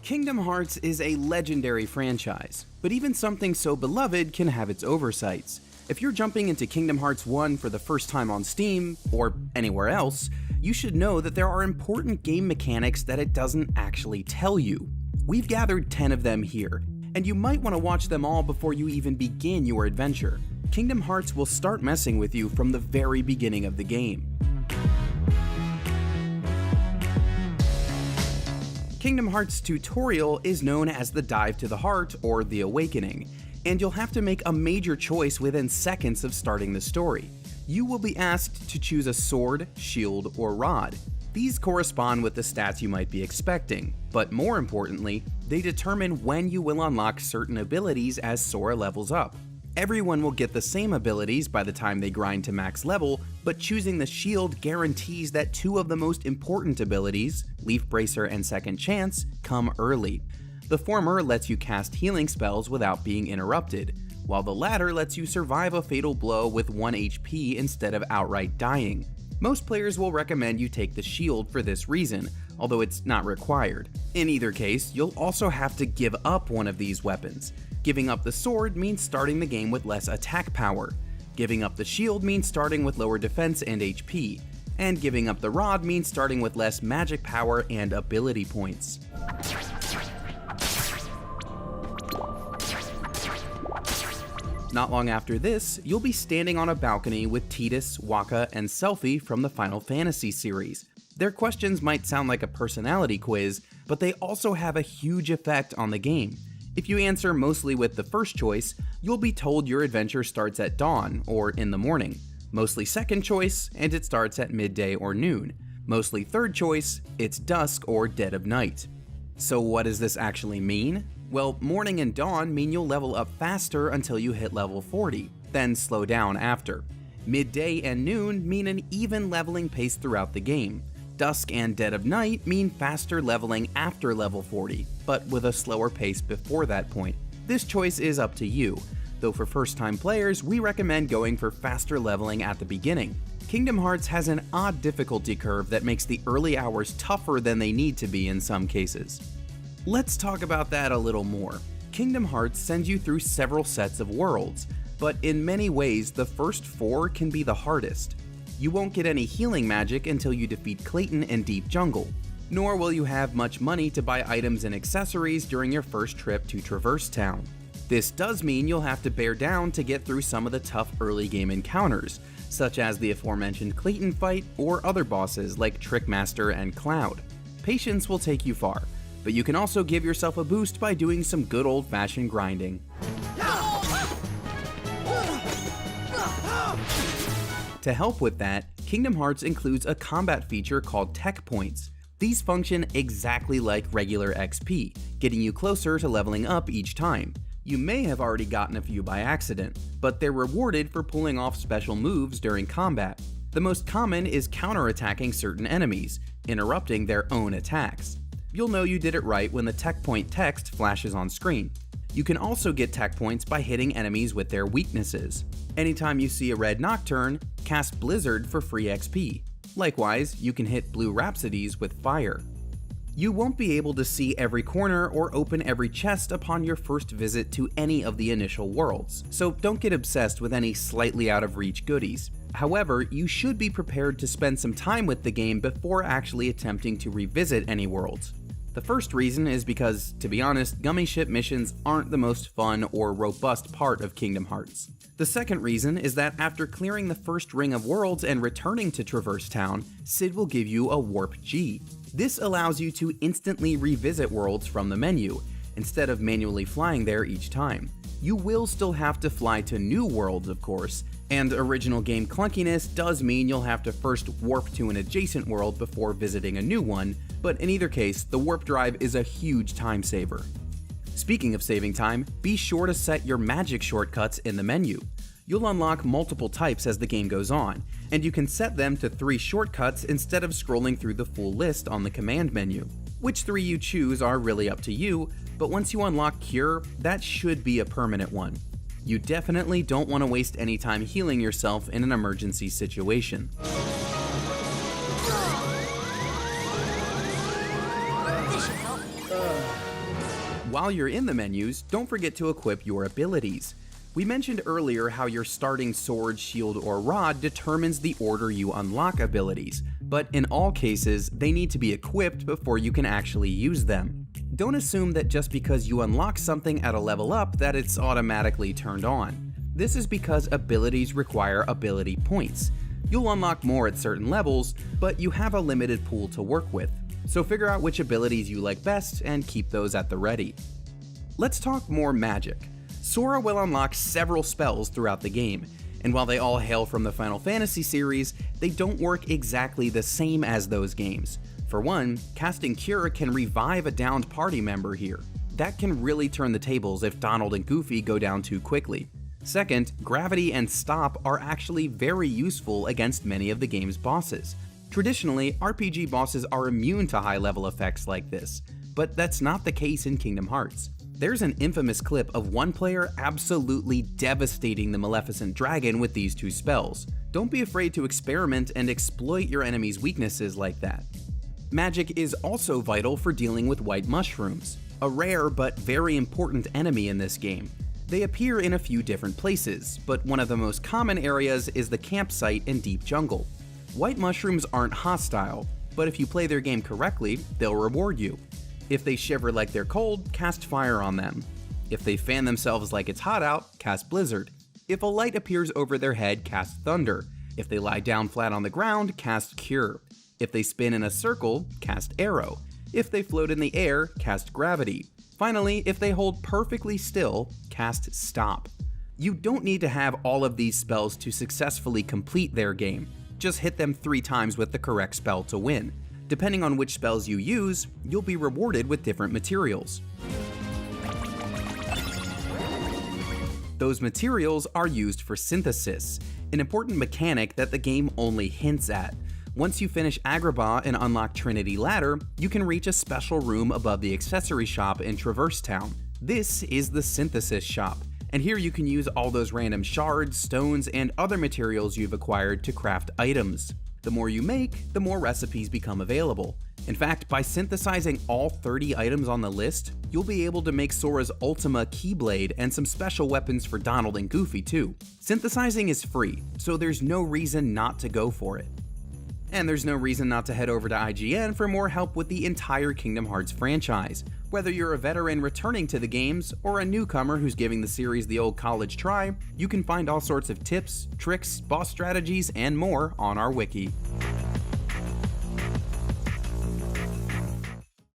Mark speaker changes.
Speaker 1: Kingdom Hearts is a legendary franchise, but even something so beloved can have its oversights. If you're jumping into Kingdom Hearts 1 for the first time on Steam, or anywhere else, you should know that there are important game mechanics that it doesn't actually tell you. We've gathered 10 of them here, and you might want to watch them all before you even begin your adventure. Kingdom Hearts will start messing with you from the very beginning of the game. Kingdom Hearts tutorial is known as the Dive to the Heart or the Awakening, and you'll have to make a major choice within seconds of starting the story. You will be asked to choose a sword, shield, or rod. These correspond with the stats you might be expecting, but more importantly, they determine when you will unlock certain abilities as Sora levels up. Everyone will get the same abilities by the time they grind to max level, but choosing the shield guarantees that two of the most important abilities, Leaf Bracer and Second Chance, come early. The former lets you cast healing spells without being interrupted, while the latter lets you survive a fatal blow with 1 HP instead of outright dying. Most players will recommend you take the shield for this reason, although it's not required. In either case, you'll also have to give up one of these weapons. Giving up the sword means starting the game with less attack power. Giving up the shield means starting with lower defense and HP. And giving up the rod means starting with less magic power and ability points. Not long after this, you'll be standing on a balcony with Tidus, Wakka, and Selphie from the Final Fantasy series. Their questions might sound like a personality quiz, but they also have a huge effect on the game. If you answer mostly with the first choice, you'll be told your adventure starts at dawn or in the morning. Mostly second choice, and it starts at midday or noon. Mostly third choice, it's dusk or dead of night. So what does this actually mean? Well, morning and dawn mean you'll level up faster until you hit level 40, then slow down after. Midday and noon mean an even leveling pace throughout the game. Dusk and dead of night mean faster leveling after level 40, but with a slower pace before that point. This choice is up to you, though for first-time players, we recommend going for faster leveling at the beginning. Kingdom Hearts has an odd difficulty curve that makes the early hours tougher than they need to be in some cases. Let's talk about that a little more. Kingdom Hearts sends you through several sets of worlds, but in many ways, the first 4 can be the hardest. You won't get any healing magic until you defeat Clayton in Deep Jungle, nor will you have much money to buy items and accessories during your first trip to Traverse Town. This does mean you'll have to bear down to get through some of the tough early game encounters, such as the aforementioned Clayton fight or other bosses like Trickmaster and Cloud. Patience will take you far, but you can also give yourself a boost by doing some good old-fashioned grinding. To help with that, Kingdom Hearts includes a combat feature called Tech Points. These function exactly like regular XP, getting you closer to leveling up each time. You may have already gotten a few by accident, but they're rewarded for pulling off special moves during combat. The most common is counterattacking certain enemies, interrupting their own attacks. You'll know you did it right when the Tech Point text flashes on screen. You can also get tech points by hitting enemies with their weaknesses. Anytime you see a red Nocturne, cast Blizzard for free XP. Likewise, you can hit blue Rhapsodies with fire. You won't be able to see every corner or open every chest upon your first visit to any of the initial worlds, so don't get obsessed with any slightly out of reach goodies. However, you should be prepared to spend some time with the game before actually attempting to revisit any worlds. The first reason is because, to be honest, gummy ship missions aren't the most fun or robust part of Kingdom Hearts. The second reason is that after clearing the first ring of worlds and returning to Traverse Town, Sid will give you a Warp G. This allows you to instantly revisit worlds from the menu, instead of manually flying there each time. You will still have to fly to new worlds, of course, and original game clunkiness does mean you'll have to first warp to an adjacent world before visiting a new one, but in either case, the warp drive is a huge time saver. Speaking of saving time, be sure to set your magic shortcuts in the menu. You'll unlock multiple types as the game goes on, and you can set them to 3 shortcuts instead of scrolling through the full list on the command menu. Which 3 you choose are really up to you, but once you unlock Cure, that should be a permanent one. You definitely don't want to waste any time healing yourself in an emergency situation. while you're in the menus, don't forget to equip your abilities. We mentioned earlier how your starting sword, shield, or rod determines the order you unlock abilities, but in all cases, they need to be equipped before you can actually use them. Don't assume that just because you unlock something at a level up that it's automatically turned on. This is because abilities require ability points. You'll unlock more at certain levels, but you have a limited pool to work with, so figure out which abilities you like best and keep those at the ready. Let's talk more magic. Sora will unlock several spells throughout the game, and while they all hail from the Final Fantasy series, they don't work exactly the same as those games. For one, casting Cure can revive a downed party member here. That can really turn the tables if Donald and Goofy go down too quickly. Second, Gravity and Stop are actually very useful against many of the game's bosses. Traditionally, RPG bosses are immune to high-level effects like this, but that's not the case in Kingdom Hearts. There's an infamous clip of one player absolutely devastating the Maleficent Dragon with these two spells. Don't be afraid to experiment and exploit your enemy's weaknesses like that. Magic is also vital for dealing with white mushrooms, a rare but very important enemy in this game. They appear in a few different places, but one of the most common areas is the campsite and deep jungle. White mushrooms aren't hostile, but if you play their game correctly, they'll reward you. If they shiver like they're cold, cast fire on them. If they fan themselves like it's hot out, cast blizzard. If a light appears over their head, cast thunder. If they lie down flat on the ground, cast cure. If they spin in a circle, cast arrow. If they float in the air, cast gravity. Finally, if they hold perfectly still, cast stop. You don't need to have all of these spells to successfully complete their game. Just hit them 3 times with the correct spell to win. Depending on which spells you use, you'll be rewarded with different materials. Those materials are used for synthesis, an important mechanic that the game only hints at. Once you finish Agrabah and unlock Trinity Ladder, you can reach a special room above the accessory shop in Traverse Town. This is the synthesis shop, and here you can use all those random shards, stones, and other materials you've acquired to craft items. The more you make, the more recipes become available. In fact, by synthesizing all 30 items on the list, you'll be able to make Sora's Ultima Keyblade and some special weapons for Donald and Goofy too. Synthesizing is free, so there's no reason not to go for it. And there's no reason not to head over to IGN for more help with the entire Kingdom Hearts franchise. Whether you're a veteran returning to the games, or a newcomer who's giving the series the old college try, you can find all sorts of tips, tricks, boss strategies, and more on our wiki.